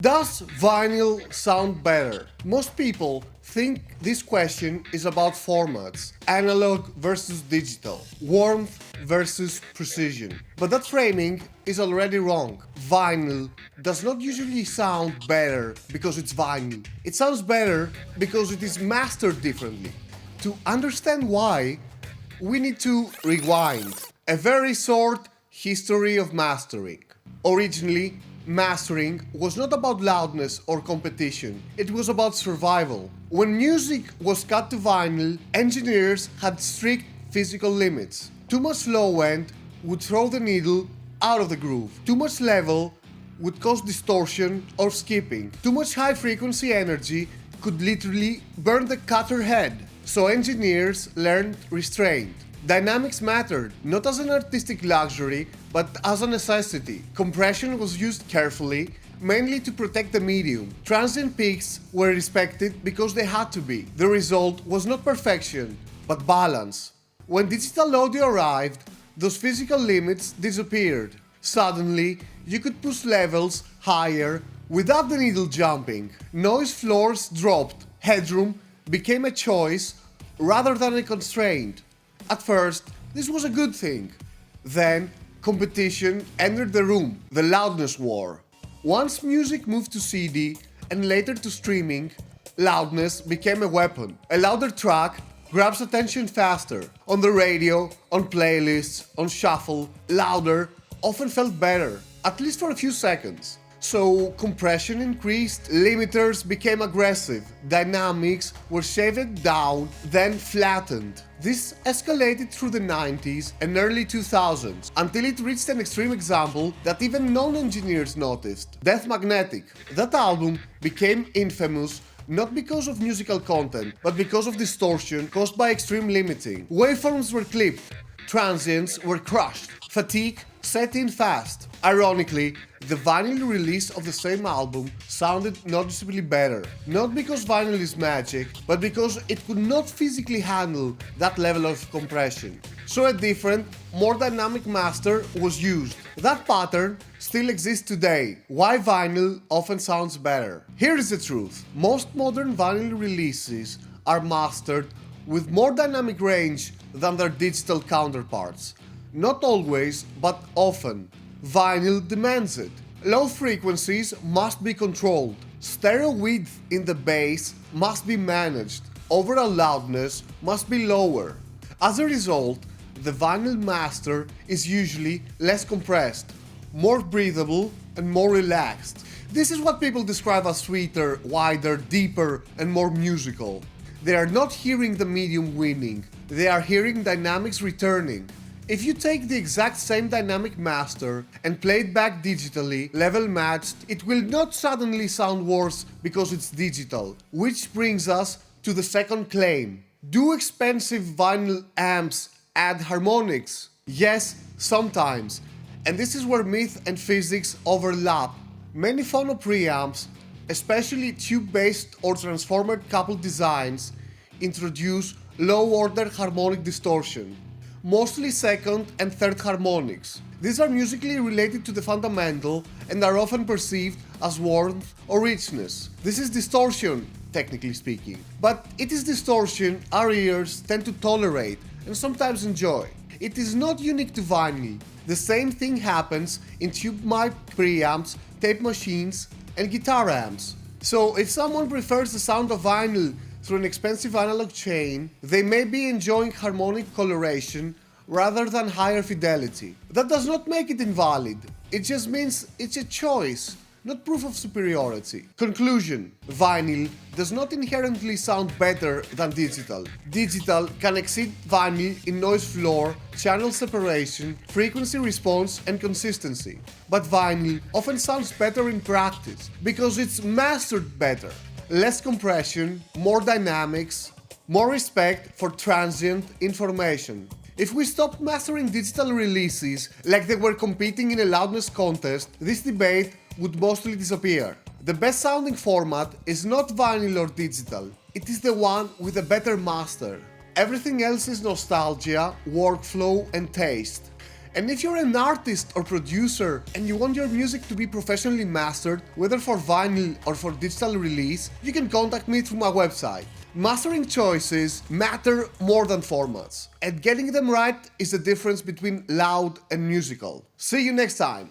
Does vinyl sound better? Most people think this question is about formats, analog versus digital, warmth versus precision. But that framing is already wrong. Vinyl does not usually sound better because it's vinyl. It sounds better because it is mastered differently. To understand why, we need to rewind. A very short history of mastering. Originally, mastering was not about loudness or competition, it was about survival. When music was cut to vinyl, engineers had strict physical limits. Too much low end would throw the needle out of the groove. Too much level would cause distortion or skipping. Too much high frequency energy could literally burn the cutter head. So engineers learned restraint. Dynamics mattered, not as an artistic luxury, but as a necessity. Compression was used carefully, mainly to protect the medium. Transient peaks were respected because they had to be. The result was not perfection, but balance. When digital audio arrived, those physical limits disappeared. Suddenly, you could push levels higher without the needle jumping. Noise floors dropped. Headroom became a choice rather than a constraint. At first, this was a good thing. Then, competition entered the room, the loudness war. Once music moved to CD and later to streaming, loudness became a weapon. A louder track grabs attention faster. On the radio, on playlists, on shuffle, louder often felt better, at least for a few seconds. So compression increased, limiters became aggressive, dynamics were shaved down, then flattened. This escalated through the 90s and early 2000s, until it reached an extreme example that even non-engineers noticed. Death Magnetic. That album became infamous not because of musical content, but because of distortion caused by extreme limiting. Waveforms were clipped, transients were crushed, fatigue set in fast. Ironically, the vinyl release of the same album sounded noticeably better. Not because vinyl is magic, but because it could not physically handle that level of compression. So a different, more dynamic master was used. That pattern still exists today. Why vinyl often sounds better. Here is the truth. Most modern vinyl releases are mastered with more dynamic range than their digital counterparts. Not always, but often. Vinyl demands it. Low frequencies must be controlled. Stereo width in the bass must be managed. Overall loudness must be lower. As a result, the vinyl master is usually less compressed, more breathable, and more relaxed. This is what people describe as sweeter, wider, deeper, and more musical. They are not hearing the medium winning, they are hearing dynamics returning. If you take the exact same dynamic master and play it back digitally, level matched, it will not suddenly sound worse because it's digital. Which brings us to the second claim. Do expensive vinyl amps add harmonics? Yes, sometimes. And this is where myth and physics overlap. Many phono preamps, especially tube-based or transformer-coupled designs, introduce low-order harmonic distortion. Mostly second and third harmonics. These are musically related to the fundamental and are often perceived as warmth or richness. This is distortion, technically speaking. But it is distortion our ears tend to tolerate and sometimes enjoy. It is not unique to vinyl. The same thing happens in tube mic preamps, tape machines, and guitar amps. So if someone prefers the sound of vinyl through an expensive analog chain, they may be enjoying harmonic coloration rather than higher fidelity. That does not make it invalid, it just means it's a choice, not proof of superiority. Conclusion: vinyl does not inherently sound better than digital. Digital can exceed vinyl in noise floor, channel separation, frequency response, and consistency. But vinyl often sounds better in practice because it's mastered better. Less compression, more dynamics, more respect for transient information. If we stopped mastering digital releases like they were competing in a loudness contest, this debate would mostly disappear. The best sounding format is not vinyl or digital, it is the one with a better master. Everything else is nostalgia, workflow, and taste. And if you're an artist or producer and you want your music to be professionally mastered, whether for vinyl or for digital release, you can contact me through my website. Mastering choices matter more than formats, and getting them right is the difference between loud and musical. See you next time!